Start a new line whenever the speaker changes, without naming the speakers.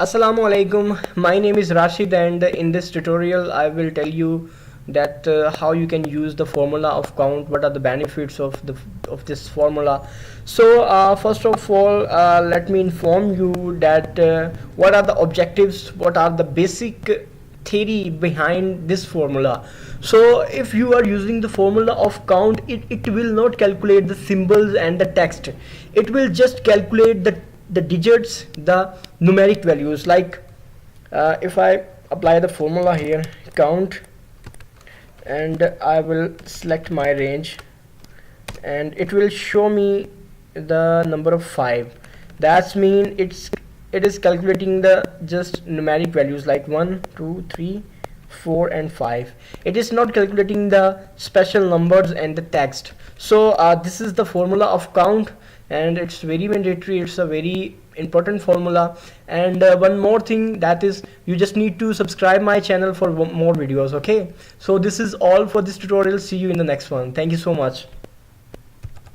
Assalamu alaikum. My name is Rashid, and in this tutorial I will tell you that how you can use the formula of count, what are the benefits of this formula. So first of all, let me inform you that what are the objectives, what are the basic theory behind this formula. So if you are using the formula of count, it will not calculate the symbols and the text. It will just calculate the digits, the numeric values. Like if I apply the formula here, count, and I will select my range, and it will show me the number of 5. That's mean it is calculating the just numeric values like 1 2 3 4 and 5. It is not calculating the special numbers and the text. So this is the formula of count, and it's very mandatory, it's a very important formula. And one more thing, that is you just need to subscribe my channel for more videos. Okay, so this is all for this tutorial. See you in the next one. Thank you so much.